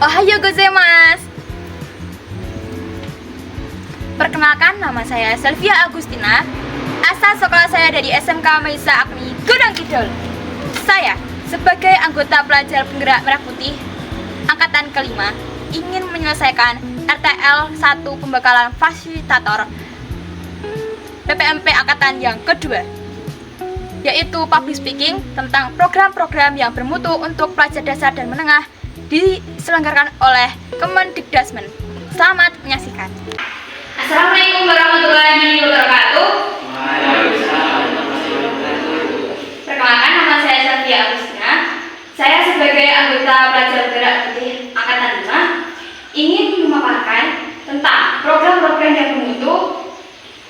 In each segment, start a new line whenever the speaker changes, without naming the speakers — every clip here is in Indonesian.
Ohayo gozaimasu. Perkenalkan, nama saya Selvia Agustina. Asal sekolah saya dari SMK Maisa Agni Gunung Kidul. Saya sebagai anggota pelajar penggerak Merah Putih angkatan kelima ingin menyelesaikan RTL 1 pembekalan fasilitator PPMP angkatan yang kedua, yaitu public speaking tentang program-program yang bermutu untuk pelajar dasar dan menengah diselenggarakan oleh Kemendikdasmen. Selamat menyaksikan. Assalamualaikum warahmatullahi wabarakatuh. Perkenalkan, nama saya Selvia Agustina. Saya sebagai anggota pelajar penggerak putih angkatan 5 ingin memaparkan tentang program-program yang bermutu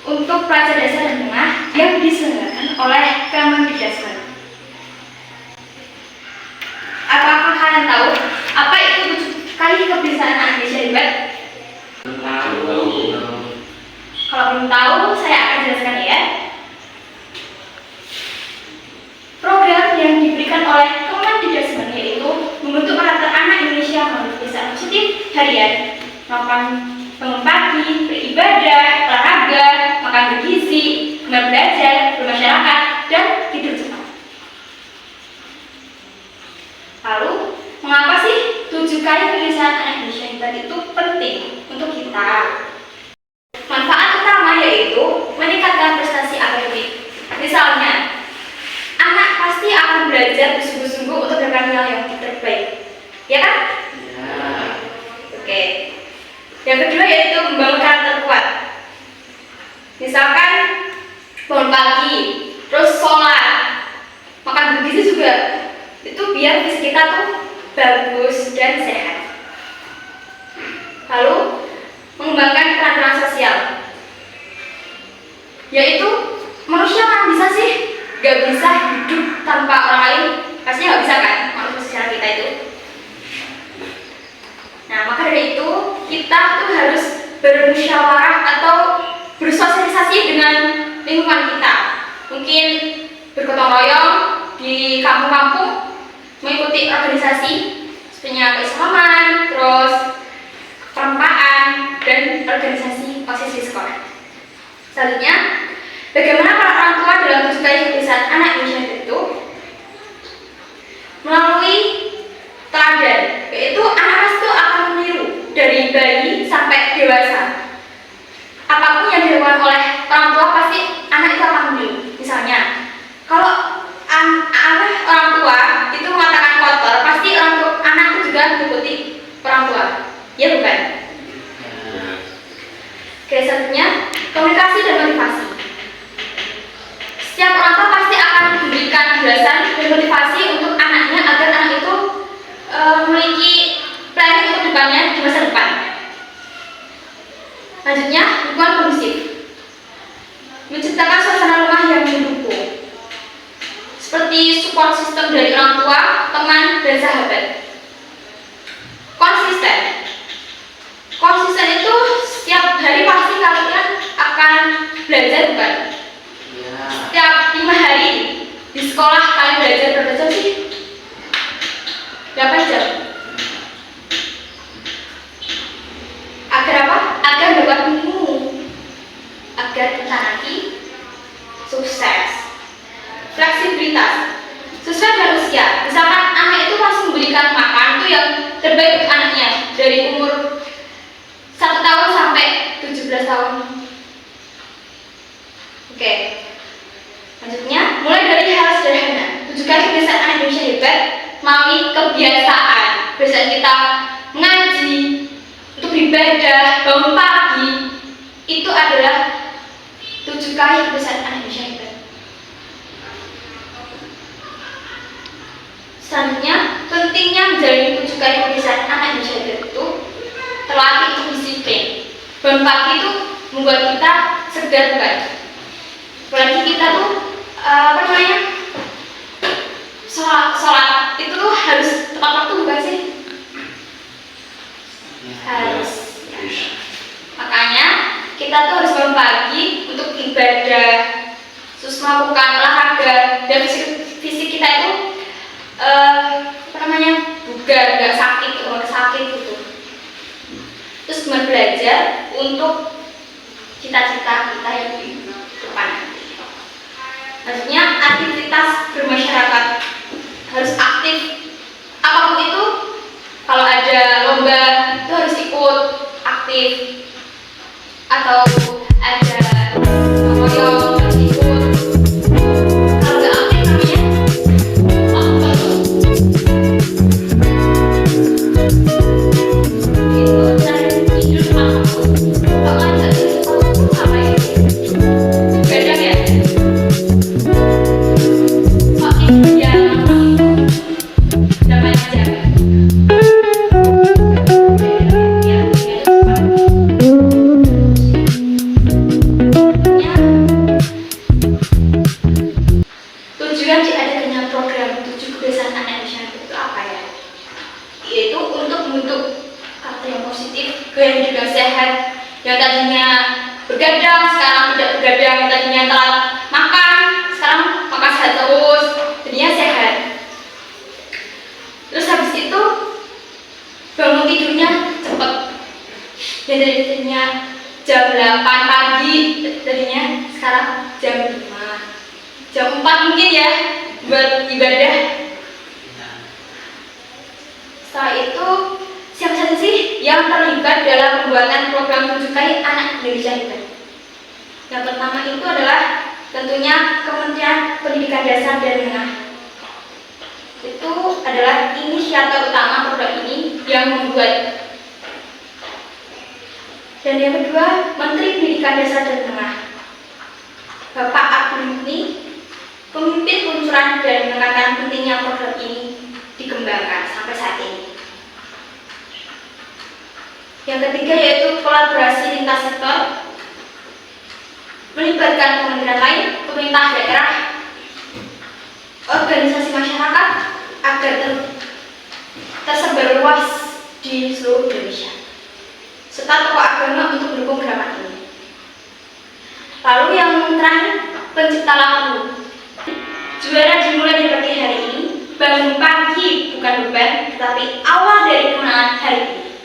untuk pelajar dasar dan menengah yang diselenggarakan oleh Kemendikdasmen. Apakah kalian tahu apa itu 7 kali kebiasaan anak Indonesia hebat? Kalau belum tahu, saya akan jelaskan ya. Program yang diberikan oleh Kemendikdasmen yaitu membentuk karakter anak Indonesia melalui kebiasaan positif harian, melakukan bangun pagi, beribadah, olahraga, makan bergizi, gemar belajar, bermasyarakat, dan tidur cepat. Lalu, mengapa sih 7 kali kebiasaan anak Indonesia hebat itu penting untuk kita? Manfaat utama yaitu meningkatkan prestasi akademik. Misalnya, anak pasti akan belajar bersungguh-sungguh untuk mendapatkan nilai yang terbaik, ya kan? Ya. Oke. Yang kedua yaitu membangun karakter kuat. Misalkan bangun pagi, terus sholat, makan bergizi juga. Itu biar fisik kita tuh bagus dan sehat. Lalu mengembangkan keterampilan sosial, yaitu manusia kan bisa sih gak bisa hidup tanpa orang lain, pastinya gak bisa kan manusia sosial kita itu. Nah, maka dari itu kita tuh harus bermusyawarah atau bersosialisasi dengan lingkungan kita. Mungkin bergotong royong di kampung-kampung, mengikuti organisasi seperti keislaman, terus perempaan, dan organisasi OSIS di sekolah. Selanjutnya, bagaimana para orang tua dalam 7 kali kebiasaan anak Indonesia itu? Melalui teladan, yaitu anak itu akan meniru dari bayi sampai dewasa. Apapun yang dilakukan oleh orang tua pasti anak itu akan meniru. Misalnya, kalau orang tua itu mengatakan kotor, pasti anak itu juga mengikuti orang tua, ya bukan? Oke, selanjutnya komunikasi dan motivasi. Setiap orang tua pasti akan memberikan penjelasan dan motivasi untuk anaknya agar anak itu memiliki planning untuk depannya di masa depan. Selanjutnya, lingkungan kondusif. Menciptakan suasana rumah yang mendukung, seperti support system dari orang tua, teman, dan sahabat. Konsisten itu setiap hari pasti kalian akan belajar, bukan? Ya. Setiap 5 hari di sekolah kalian belajar berapa jam sih? 8 jam. Agar apa? Agar dapat minimum, agar kita nanti sukses. Fleksibilitas sesuai dengan usia. Misalkan anak itu masih memberikan makan itu yang terbaik untuk anaknya dari umur 1 tahun sampai 17 tahun. Oke. Selanjutnya, mulai dari hal sederhana. 7 kali kebiasaan anak Indonesia hebat melalui kebiasaan. Kebiasaan kita mengaji, untuk beribadah, bangun pagi, itu adalah 7 kali kebiasaan anak Indonesia hebat. Selanjutnya, pentingnya menjalani 7 kali kebiasaan anak Indonesia hebat itu terlatih untuk disiplin. Bangun pagi itu membuat kita segar, bukan? Apalagi kita tuh sholat itu tuh harus tepat waktu, bukan sih? Harus. Ya. Makanya kita tuh harus bangun pagi untuk ibadah, terus melakukan olahraga, dan fisik kita itu bugar, nggak sakit gitu. untuk cita-cita kita yang di depan. Maksudnya aktivitas bermasyarakat harus aktif. Apapun itu, kalau ada lomba itu harus ikut aktif, atau ada yang harus ikut. Kalau nggak aktif namanya itu cara hidup aku. Kalau nggak itu apa ya? Kadang ya. Tujuan diadakannya program 7 kebiasaan anak Indonesia itu apa ya? Yaitu untuk membentuk karakter yang positif, gaya hidup yang sehat, yang tadinya begadang sekarang tidak begadang, yang tadinya telat makan sekarang makan sehat terus, jadinya sehat. Terus habis itu bangun tidurnya cepat, ya tadinya jam 8 pagi, tadinya sekarang jam 5, jam 4 mungkin ya buat ibadah. Setelah itu siapa saja sih yang terlibat dalam pembuatan program 7 kali anak Indonesia Hebat? Yang pertama itu adalah tentunya Kementerian Pendidikan Dasar dan Menengah. Itu adalah inisiator utama program ini yang membuat. Dan yang kedua, Menteri Pendidikan Dasar dan Menengah, Bapak Abdul Mukni, pemimpin peluncuran dan menekankan pentingnya program ini dikembangkan sampai saat ini. Yang ketiga yaitu kolaborasi lintas sektor, melibatkan kementerian lain, pemerintah daerah, organisasi masyarakat agar tersebar luas di seluruh Indonesia, serta tokoh agama untuk mendukung gerakan ini. Lalu yang terakhir, pencipta lagu. Juara dimulai dari pagi hari ini. Bangun pagi bukan beban, tetapi awal dari kemenangan hari ini.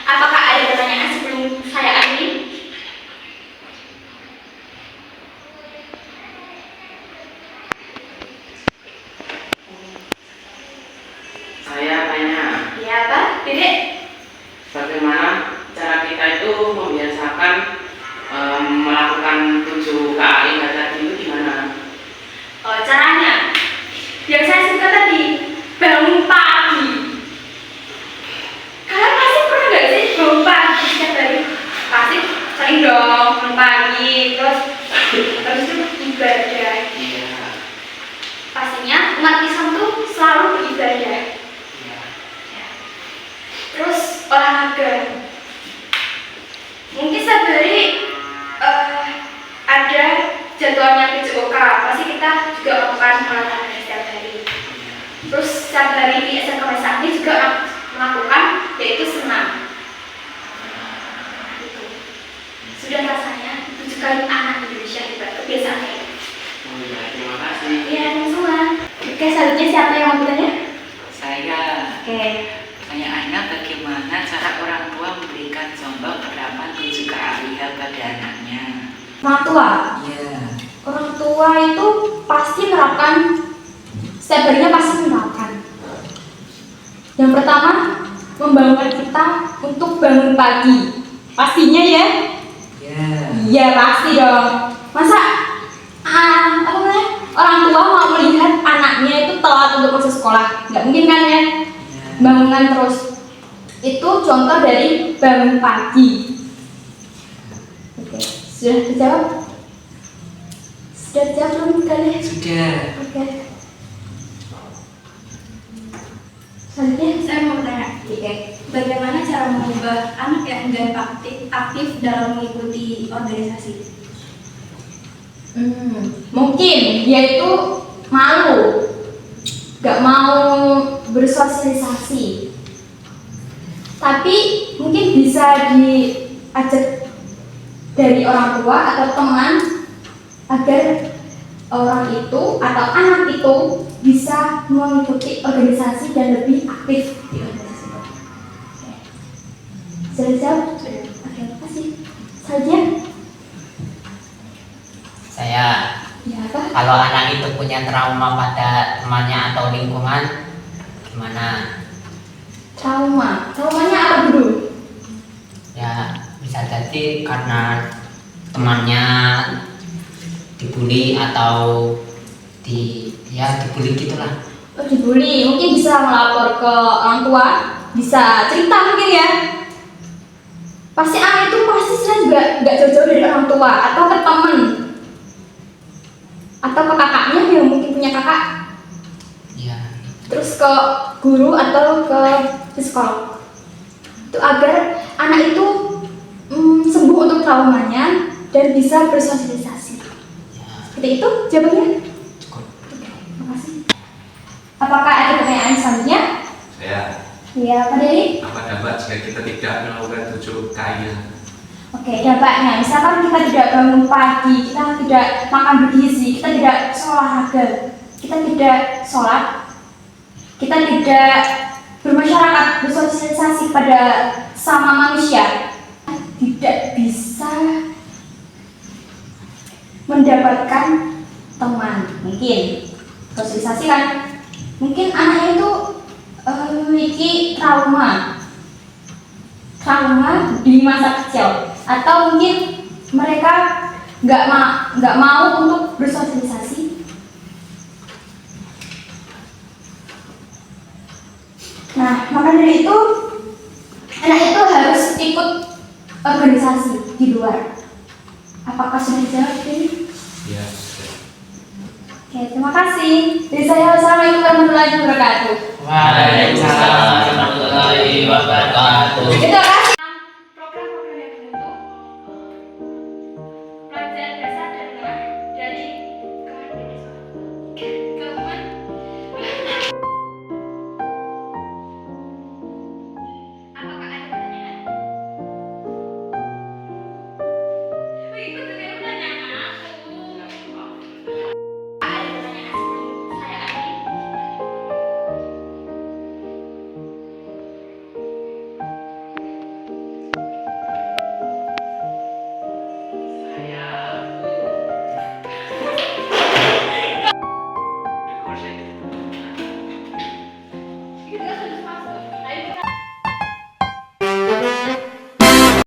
Apakah ada pertanyaan sebelum saya akhiri?
Saya tanya.
Ya, Pak. Dedek.
Bagaimana cara kita itu membiasakan melakukan 7 KAI tadi itu gimana?
Oh, caranya. Yang saya suka tadi, bangun pagi. Kalian pasti pernah nggak sih bangun pagi setiap hari? Pasti sering dong bangun pagi, terus itu ibadah.
Iya.
Pastinya umat Islam tuh selalu beribadah.
Iya.
Terus olahraga. Mungkin sehari ada jadwalnya PJOK, pasti kita juga melakukan olahraga setiap hari. Terus setiap hari di SMK Sakti juga melakukan yaitu senam. Gitu. Sudah rasanya 7 kali anak Indonesia Hebat, kebiasaan ini.
Oh iya, terima kasih.
Iya, semua. Oke, selanjutnya siapa yang mau bertanya?
Saya.
Oke.
Pertanyaannya, bagaimana cara orang tua memberikan contoh penerapan 7 KAIH pada anaknya?
Orang tua.
Iya.
Orang tua itu pasti menerapkan, setiap harinya pasti menerapkan. Yang pertama, membangunkan kita untuk bangun pagi. Pastinya ya?
Iya.
Iya pasti dong. Masa orang tua mau melihat anaknya itu telat untuk masuk sekolah? Nggak mungkin kan ya? Bangunkan terus. Itu contoh dari bangun pagi. Oke, sudah terjawab? Sudah terjawab belum kalian?
Sudah.
Oke. Selanjutnya saya mau bertanya. Oke. Bagaimana cara mengubah anak yang enggan aktif dalam mengikuti organisasi? Mungkin dia itu malu, gak mau bersosialisasi. Tapi mungkin bisa diajak dari orang tua atau teman agar orang itu atau anak itu bisa mengikuti organisasi dan lebih aktif di organisasi. Sudah jawab? Sudah. Oke, terima kasih.
Kalau anak itu punya trauma pada temannya atau lingkungan, gimana?
Traumanya apa dulu?
Ya bisa jadi karena temannya dibully atau dibully gitulah.
Dibully, mungkin bisa melapor ke orang tua, bisa cerita mungkin ya. Pasti anak itu pasti sebenarnya nggak jauh-jauh dari orang tua atau ke temen atau ke kakaknya yang mungkin punya kakak,
Ya.
terus ke guru atau ke psikolog. Itu agar anak itu sembuh untuk traumanya dan bisa bersosialisasi. Seperti itu jawabannya.
Cukup.
Terima kasih. Apakah ada pertanyaan selanjutnya?
Saya
Iya, Pak Dewi.
apa dampak jika kita tidak melakukan 7 KI?
Oke, dampaknya misalkan kita tidak bangun pagi, kita tidak makan bergizi, kita tidak olahraga, kita tidak sholat, kita tidak bermasyarakat, bersosialisasi pada sama manusia, tidak bisa mendapatkan teman. Mungkin sosialisasi kan, mungkin anaknya itu memiliki trauma di masa kecil, atau mungkin mereka nggak mau untuk bersosialisasi. Nah, maka dari itu anak itu harus ikut organisasi di luar. Apakah sudah dijawab ini?
Ya.
Oke, terima kasih. Dari saya, wassalamualaikum warahmatullahi wabarakatuh.
Waalaikumsalam warahmatullahi wabarakatuh.
Itu kan